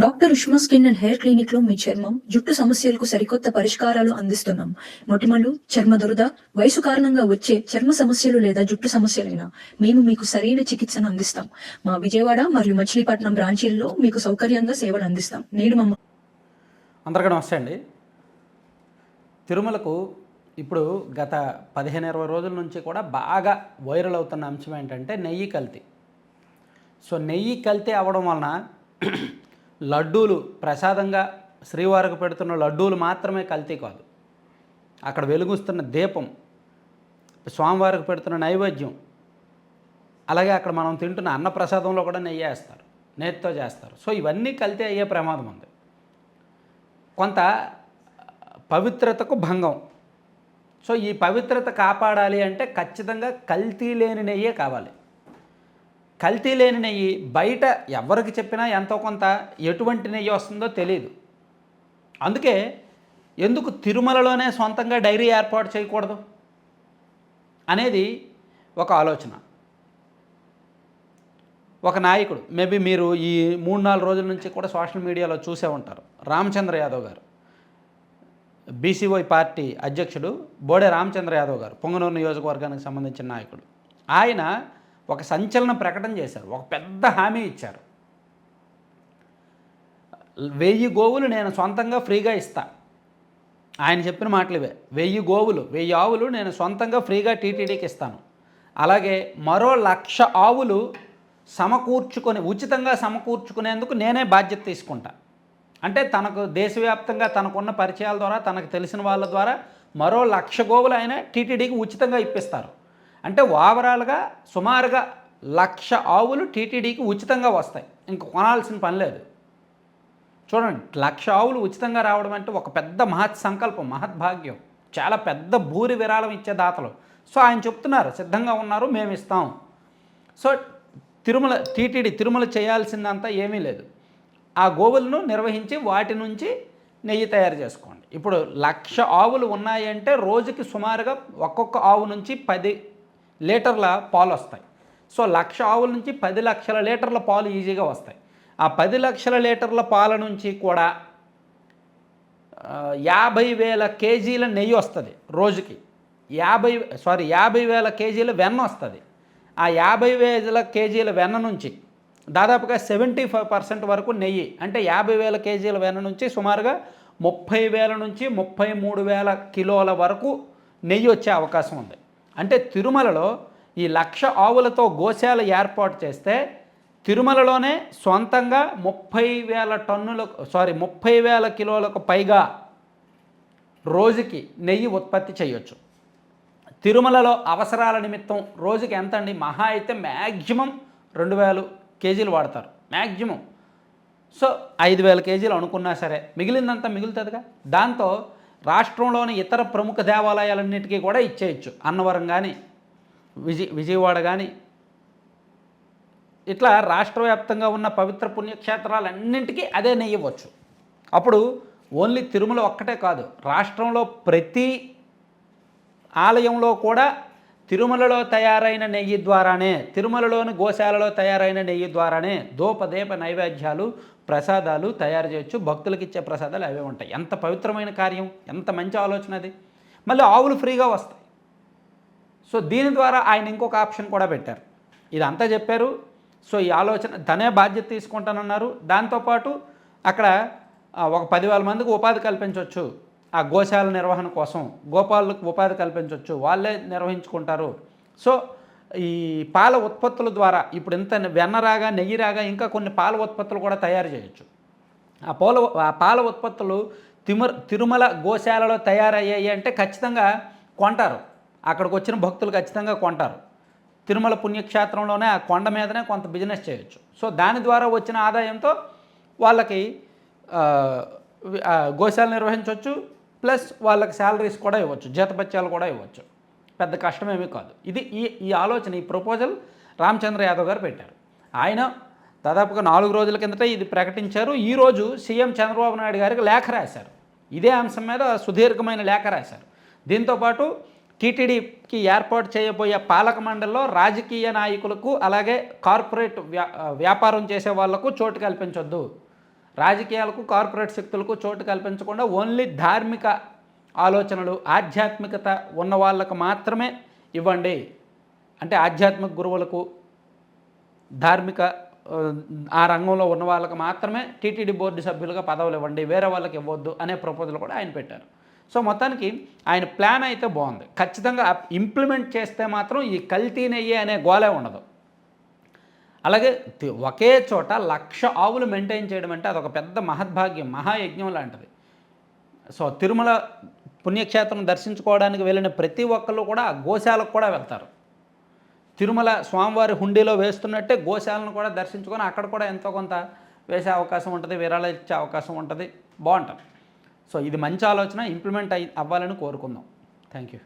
Doctor Ushma skin and hair clinic లో మీ చర్మం జుట్టు సమస్యలకు సరికొత్త పరిష్కారాలు అందిస్తున్నాం. మొటిమలు, చర్మ దురద, వయసు కారణంగా వచ్చే చర్మ సమస్యలు లేదా జుట్టు సమస్యలైనా మేము మీకు సరైన చికిత్సను అందిస్తాం. మా విజయవాడ మరియు మచిలీపట్నం బ్రాంచీల్లో మీకు సౌకర్యంగా సేవలు అందిస్తాం. నేడు అందరికీ నమస్తే అండి. తిరుమలకు ఇప్పుడు గత 15-20 రోజుల నుంచి కూడా బాగా వైరల్ అవుతున్న అంశం ఏంటంటే నెయ్యి కల్తీ. సో నెయ్యి కల్తీ అవ్వడం వలన లడ్డూలు ప్రసాదంగా శ్రీవారికి పెడుతున్న లడ్డూలు మాత్రమే కల్తీ కాదు, అక్కడ వెలుగుస్తున్న దీపం, స్వామివారికి పెడుతున్న నైవేద్యం, అలాగే అక్కడ మనం తింటున్న అన్నప్రసాదంలో కూడా నెయ్యి వేస్తారు, నేతితో చేస్తారు. సో ఇవన్నీ కల్తీ అయ్యే ప్రమాదం ఉంది. కొంత పవిత్రతకు భంగం. సో ఈ పవిత్రత కాపాడాలి అంటే ఖచ్చితంగా కల్తీ లేని నెయ్యే కావాలి. కల్తీ లేని నెయ్యి బయట ఎవరికి చెప్పినా ఎంతో కొంత ఎటువంటి నెయ్యి వస్తుందో తెలియదు. అందుకే ఎందుకు తిరుమలలోనే సొంతంగా డైరీ ఏర్పాటు చేయకూడదు అనేది ఒక ఆలోచన. ఒక నాయకుడు, మేబీ మీరు ఈ 3-4 రోజుల నుంచి కూడా సోషల్ మీడియాలో చూసే ఉంటారు, రామచంద్ర యాదవ్ గారు, బీసీవై పార్టీ అధ్యక్షుడు బోడే రామచంద్ర యాదవ్ గారు, పొంగనూరు నియోజకవర్గానికి సంబంధించిన నాయకుడు. ఆయన ఒక సంచలన ప్రకటన చేశారు, ఒక పెద్ద హామీ ఇచ్చారు. 1000 గోవులు నేను సొంతంగా ఫ్రీగా ఇస్తా. ఆయన చెప్పిన మాటలు ఇవే. 1000 గోవులు, 1000 ఆవులు నేను సొంతంగా ఫ్రీగా టీటీడీకి ఇస్తాను. అలాగే మరో 1,00,000 ఆవులు ఉచితంగా సమకూర్చుకునేందుకు నేనే బాధ్యత తీసుకుంటా. అంటే తనకు దేశవ్యాప్తంగా తనకున్న పరిచయాల ద్వారా, తనకు తెలిసిన వాళ్ళ ద్వారా మరో 1,00,000 గోవులు ఆయన టీటీడీకి ఉచితంగా ఇప్పిస్తారు. అంటే ఓవరాల్గా సుమారుగా 1,00,000 ఆవులు టీటీడీకి ఉచితంగా వస్తాయి, ఇంక కొనాల్సిన పని లేదు. చూడండి, 1,00,000 ఆవులు ఉచితంగా రావడం అంటే ఒక పెద్ద మహత్ సంకల్పం, మహద్భాగ్యం, చాలా పెద్ద భూరి విరాళం ఇచ్చే దాతలు. సో ఆయన చెప్తున్నారు, సిద్ధంగా ఉన్నారు, మేము ఇస్తాం. సో తిరుమల చేయాల్సిందంతా ఏమీ లేదు. ఆ గోవులను నిర్వహించి వాటి నుంచి నెయ్యి తయారు చేసుకోండి. ఇప్పుడు 1,00,000 ఆవులు ఉన్నాయంటే రోజుకి సుమారుగా ఒక్కొక్క ఆవు నుంచి 10 లీటర్ల పాలు వస్తాయి. సో 1,00,000 ఆవుల నుంచి 10 లక్షల లీటర్ల పాలు ఈజీగా వస్తాయి. ఆ 10 లక్షల లీటర్ల పాల నుంచి కూడా 50,000 కేజీల నెయ్యి వస్తుంది రోజుకి. 50,000 కేజీల వెన్న వస్తుంది. ఆ 50,000 కేజీల వెన్న నుంచి దాదాపుగా 75% వరకు నెయ్యి, అంటే 50,000 కేజీల వెన్న నుంచి సుమారుగా 30,000 నుంచి 33,000 కిలోల వరకు నెయ్యి వచ్చే అవకాశం ఉంది. అంటే తిరుమలలో ఈ 1,00,000 ఆవులతో గోశాల ఏర్పాటు చేస్తే తిరుమలలోనే సొంతంగా 30,000 కిలోలకు పైగా రోజుకి నెయ్యి ఉత్పత్తి చేయొచ్చు. తిరుమలలో అవసరాల నిమిత్తం రోజుకి ఎంత అండి, మహా అయితే మ్యాక్సిమం 2,000 కేజీలు వాడతారు మ్యాక్సిమం. సో 5,000 కేజీలు అనుకున్నా సరే మిగిలిందంతా మిగులుతుందిగా. దాంతో రాష్ట్రంలోని ఇతర ప్రముఖ దేవాలయాలన్నిటికీ కూడా ఇచ్చేయచ్చు. అన్నవరం కానీ, విజయవాడ కానీ, ఇట్లా రాష్ట్ర వ్యాప్తంగా ఉన్న పవిత్ర పుణ్యక్షేత్రాలన్నింటికీ అదే నెయ్యి ఇవ్వచ్చు. అప్పుడు ఓన్లీ తిరుమల ఒక్కటే కాదు, రాష్ట్రంలో ప్రతి ఆలయంలో కూడా తిరుమలలో తయారైన నెయ్యి ద్వారానే, తిరుమలలోని గోశాలలో తయారైన నెయ్యి ద్వారానే దూపదీప నైవేద్యాలు, ప్రసాదాలు తయారు చేయొచ్చు. భక్తులకు ఇచ్చే ప్రసాదాలు అవే ఉంటాయి. ఎంత పవిత్రమైన కార్యం, ఎంత మంచి ఆలోచన అది. మళ్ళీ ఆవులు ఫ్రీగా వస్తాయి. సో దీని ద్వారా ఆయన ఇంకొక ఆప్షన్ కూడా పెట్టారు. ఇదంతా చెప్పారు. సో ఈ ఆలోచన తనే బాధ్యత తీసుకుంటానన్నారు. దాంతోపాటు అక్కడ ఒక 10,000 మందికి ఉపాధి కల్పించవచ్చు. ఆ గోశాల నిర్వహణ కోసం గోపాలకు ఉపాధి కల్పించవచ్చు, వాళ్ళే నిర్వహించుకుంటారు. సో ఈ పాల ఉత్పత్తుల ద్వారా ఇప్పుడు ఇంత వెన్న రాగా, నెయ్యి రాగా ఇంకా కొన్ని పాల ఉత్పత్తులు కూడా తయారు చేయొచ్చు. ఆ పాల ఉత్పత్తులు తిరుమల గోశాలలో తయారయ్యాయి అంటే ఖచ్చితంగా కొంటారు. అక్కడికి వచ్చిన భక్తులు ఖచ్చితంగా కొంటారు. తిరుమల పుణ్యక్షేత్రంలోనే ఆ కొండ మీదనే కొంత బిజినెస్ చేయొచ్చు. సో దాని ద్వారా వచ్చిన ఆదాయంతో వాళ్ళకి గోశాల నిర్వహించవచ్చు, ప్లస్ వాళ్ళకి శాలరీస్ కూడా ఇవ్వచ్చు, జీతభత్యాలు కూడా ఇవ్వచ్చు. పెద్ద కష్టమేమీ కాదు. ఇది ఈ ఆలోచన, ఈ ప్రపోజల్ రామచంద్ర యాదవ్ గారు పెట్టారు. ఆయన దాదాపుగా 4 రోజుల కిందట ఇది ప్రకటించారు. ఈరోజు సీఎం చంద్రబాబు నాయుడు గారికి లేఖ రాశారు. ఇదే అంశం మీద సుదీర్ఘమైన లేఖ రాశారు. దీంతోపాటు టీటీడీకి ఏర్పాటు చేయబోయే పాలక మండలిలో రాజకీయ నాయకులకు అలాగే కార్పొరేట్ వ్యాపారం చేసే వాళ్లకు చోటు కల్పించొద్దు. రాజకీయాలకు కార్పొరేట్ శక్తులకు చోటు కల్పించకుండా ఓన్లీ ధార్మిక ఆలోచనలు ఆధ్యాత్మికత ఉన్న వాళ్ళకు మాత్రమే ఇవ్వండి. అంటే ఆధ్యాత్మిక గురువులకు ధార్మిక ఆ రంగంలో ఉన్న వాళ్ళకి మాత్రమే టీటీడీ బోర్డు సభ్యులుగా పదవులు ఇవ్వండి, వేరే వాళ్ళకి ఇవ్వద్దు అనే ప్రపోజల్ కూడా ఆయన పెట్టారు. సో మొత్తానికి ఆయన ప్లాన్ అయితే బాగుంది. ఖచ్చితంగా ఇంప్లిమెంట్ చేస్తే మాత్రం ఈ కల్తీ నెయ్యి అనే గోలే ఉండదు. అలాగే ఒకే చోట 1,00,000 ఆవులు మెయింటైన్ చేయడం అంటే అదొక పెద్ద మహద్భాగ్యం, మహాయజ్ఞం లాంటిది. సో తిరుమల పుణ్యక్షేత్రం దర్శించుకోవడానికి వెళ్ళిన ప్రతి ఒక్కళ్ళు కూడా గోశాలకు కూడా వెళ్తారు. తిరుమల స్వామివారి హుండీలో వేస్తున్నట్టే గోశాలను కూడా దర్శించుకొని అక్కడ కూడా ఎంతో కొంత వేసే అవకాశం ఉంటుంది, విరాళాలు ఇచ్చే అవకాశం ఉంటుంది. బాగుంటుంది. సో ఇది మంచి ఆలోచన, ఇంప్లిమెంట్ అవ్వాలని కోరుకుందాం. Thank you.